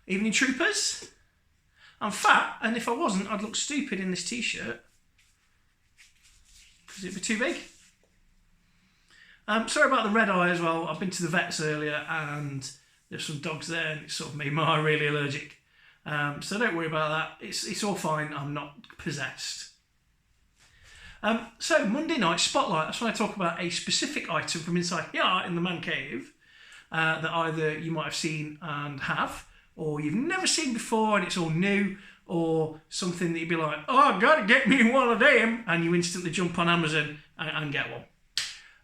Evening Troopers. I'm fat, and if I wasn't, I'd look stupid in this t-shirt. Because it'd be too big. Sorry about the red eye as well. I've been to the vets earlier, and there's some dogs there, and it sort of made my eye really allergic. So don't worry about that. It's all fine. I'm not possessed. So Monday night Spotlight. That's when I talk about a specific item from inside here in the man cave that either you might have seen and have, or you've never seen before and it's all new, or something that you'd be like, oh, I've got to get me one of them, and you instantly jump on Amazon and get one.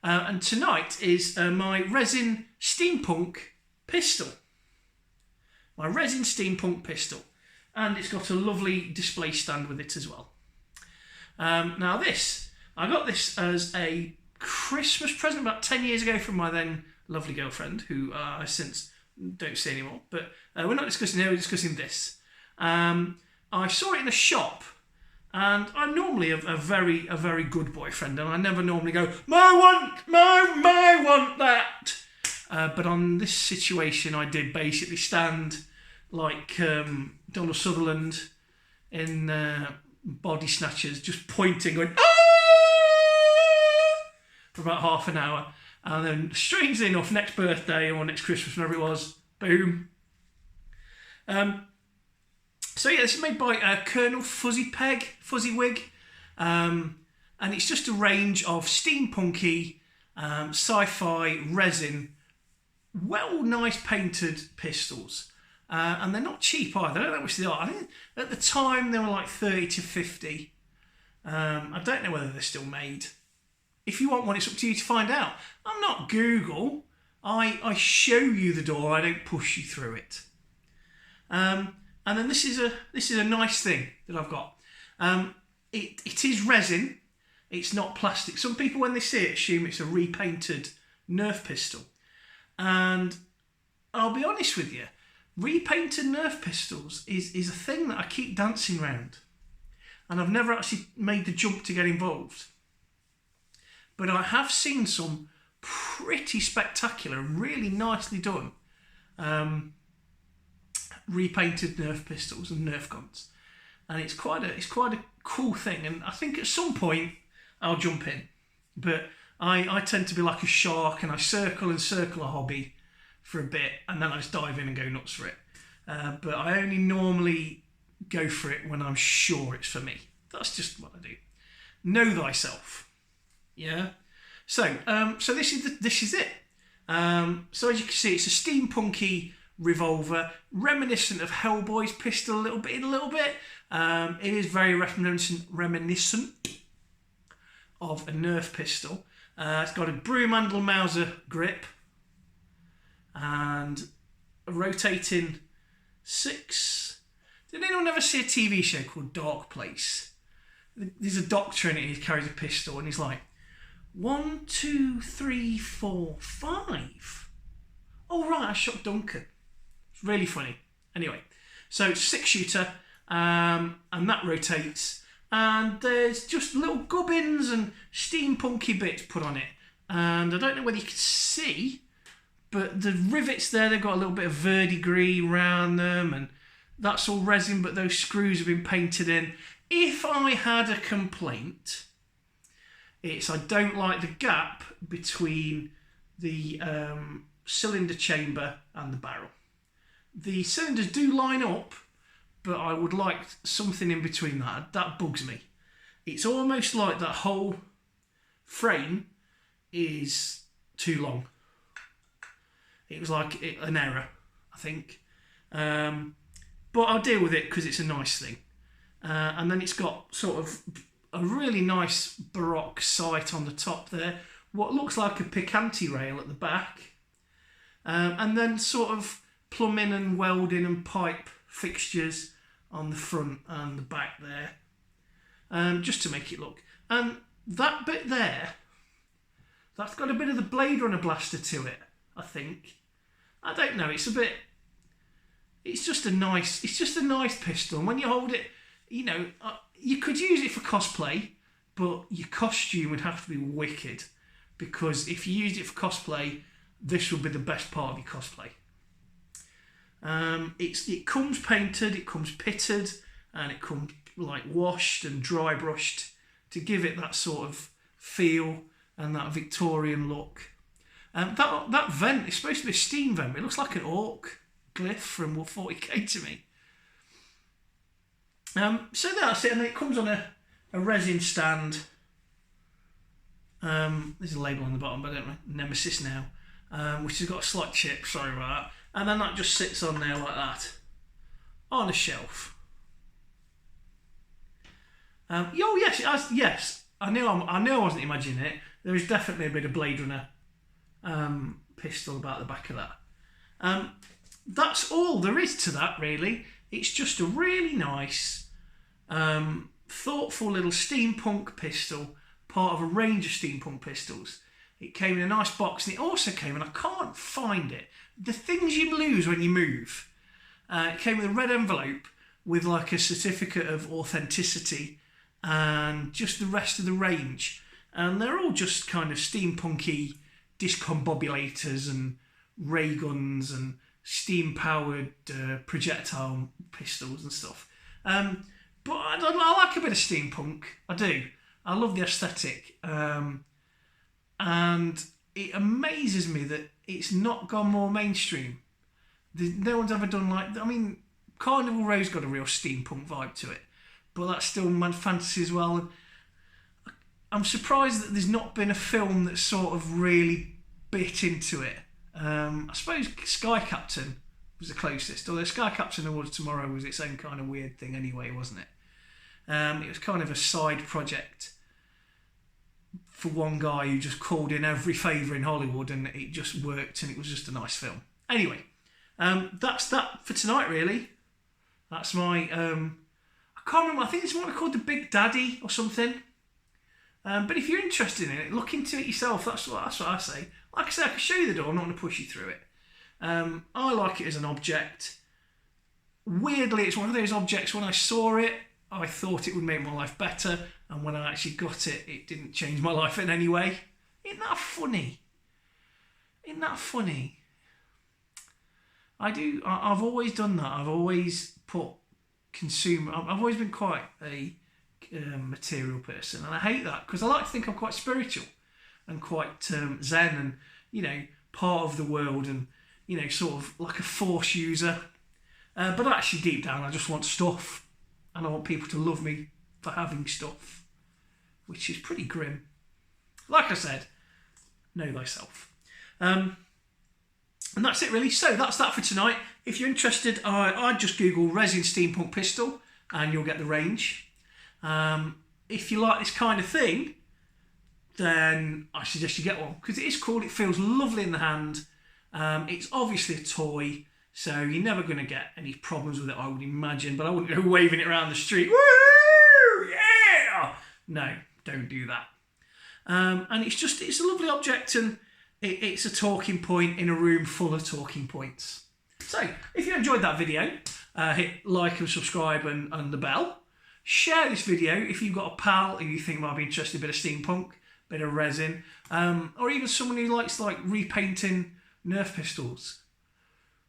And tonight is my resin Steampunk pistol. My resin Steampunk pistol. And it's got a lovely display stand with it as well. Now I got this as a Christmas present about 10 years ago from my then lovely girlfriend, who I since don't see anymore. But we're not discussing her, we're discussing this. I saw it in a shop, and I'm normally a very good boyfriend, and I never normally go, my want that. But on this situation, I did basically stand like Donald Sutherland in Body Snatchers, just pointing, going, ah! for about half an hour. And then, strangely enough, next birthday or next Christmas, whenever it was, boom. So yeah, this is made by Colonel Fuzzy Wig. And it's just a range of steampunky, sci-fi resin, nice painted pistols. And they're not cheap either. I don't know how much they are. I think at the time they were like 30 to 50. I don't know whether they're still made. If you want one, it's up to you to find out. I'm not Google. I show you the door. I don't push you through it. And then this is a nice thing that I've got. It is resin. It's not plastic. Some people, when they see it, assume it's a repainted Nerf pistol. And I'll be honest with you, repainted Nerf pistols is a thing that I keep dancing around. And I've never actually made the jump to get involved. But I have seen some pretty spectacular, really nicely done repainted Nerf pistols and Nerf guns. And it's quite a cool thing. And I think at some point I'll jump in. But I tend to be like a shark, and I circle a hobby for a bit, and then I just dive in and go nuts for it. But I only normally go for it when I'm sure it's for me. That's just what I do. Know thyself. Yeah. So this is it. So as you can see, it's a steampunky revolver, reminiscent of Hellboy's pistol a little bit. It is very reminiscent of a Nerf pistol. It's got a broom-handle Mauser grip and a rotating 6. Did anyone ever see a TV show called Dark Place? There's a doctor in it, he carries a pistol, and he's like, 1, 2, 3, 4, 5. Oh right, I shot Duncan. It's really funny. Anyway, so it's a 6-shooter, and that rotates, and there's just little gubbins and steampunky bits put on it. And I don't know whether you can see, but the rivets there, they've got a little bit of verdigris around them, and that's all resin, but those screws have been painted in. If I had a complaint, it's I don't like the gap between the cylinder chamber and the barrel. The cylinders do line up, but I would like something in between that. That bugs me. It's almost like that whole frame is too long. It was like an error, I think. But I'll deal with it because it's a nice thing. And then it's got sort of a really nice Baroque sight on the top there. What looks like a picanti rail at the back. And then sort of plumbing and welding and pipe fixtures on the front and the back there. Just to make it look. And that bit there, that's got a bit of the Blade Runner blaster to it, I think. I don't know, it's just a nice pistol. And when you hold it, you know, you could use it for cosplay, but your costume would have to be wicked, because if you used it for cosplay, this would be the best part of your cosplay. It comes painted, it comes pitted, and it comes like washed and dry brushed to give it that sort of feel and that Victorian look. That vent is supposed to be a steam vent. It looks like an orc glyph from 40k to me. So that's it, and it comes on a resin stand. There's a label on the bottom, but I don't know. Nemesis now, which has got a slight chip. Sorry about that. And then that just sits on there like that, on a shelf. Oh yes, it has, yes. I knew I wasn't imagining it. There is definitely a bit of Blade Runner pistol about the back of that. That's all there is to that, really. It's just a really nice, thoughtful little steampunk pistol, part of a range of steampunk pistols. It came in a nice box, and it also came, and I can't find it, the things you lose when you move. It came with a red envelope with like a certificate of authenticity and just the rest of the range. And they're all just kind of steampunky discombobulators and ray guns and steam-powered projectile pistols and stuff. But I like a bit of steampunk. I do. I love the aesthetic. And it amazes me that it's not gone more mainstream. No one's ever done like... I mean, Carnival Row's got a real steampunk vibe to it. But that's still Mad Fantasy as well. And I'm surprised that there's not been a film that sort of really bit into it. I suppose Sky Captain was the closest. Although Sky Captain Awards Tomorrow was its own kind of weird thing anyway, wasn't it? It was kind of a side project for one guy who just called in every favour in Hollywood, and it just worked, and it was just a nice film. Anyway, that's that for tonight, really. That's my... I can't remember, I think this might be called The Big Daddy or something. But if you're interested in it, look into it yourself. That's what I say. Like I say, I can show you the door. I'm not going to push you through it. I like it as an object. Weirdly, it's one of those objects, when I saw it, I thought it would make my life better. And when I actually got it, it didn't change my life in any way. Isn't that funny? Isn't that funny? I've always done that. I've always put consumer... I've always been quite a material person, and I hate that, because I like to think I'm quite spiritual and quite zen and, you know, part of the world, and, you know, sort of like a force user. But actually, deep down, I just want stuff, and I want people to love me for having stuff, which is pretty grim. Like I said, know thyself. And that's it, really. So that's that for tonight. If you're interested, I'd just Google resin steampunk pistol, and you'll get the range. If you like this kind of thing, then I suggest you get one, because it is cool. It feels lovely in the hand. It's obviously a toy, so you're never going to get any problems with it, I would imagine. But I wouldn't go waving it around the street. Woo! Yeah! No, don't do that. And it's a lovely object, and it's a talking point in a room full of talking points. So, if you enjoyed that video, hit like and subscribe and the bell. Share this video if you've got a pal who you think might be interested in a bit of steampunk, bit of resin, or even someone who likes like repainting Nerf pistols.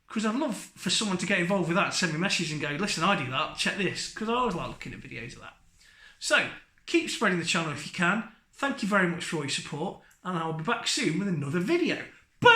Because I'd love for someone to get involved with that, send me a message and go, listen, I do that, check this, because I always like looking at videos of that. So, keep spreading the channel if you can. Thank you very much for all your support, and I'll be back soon with another video. Bye!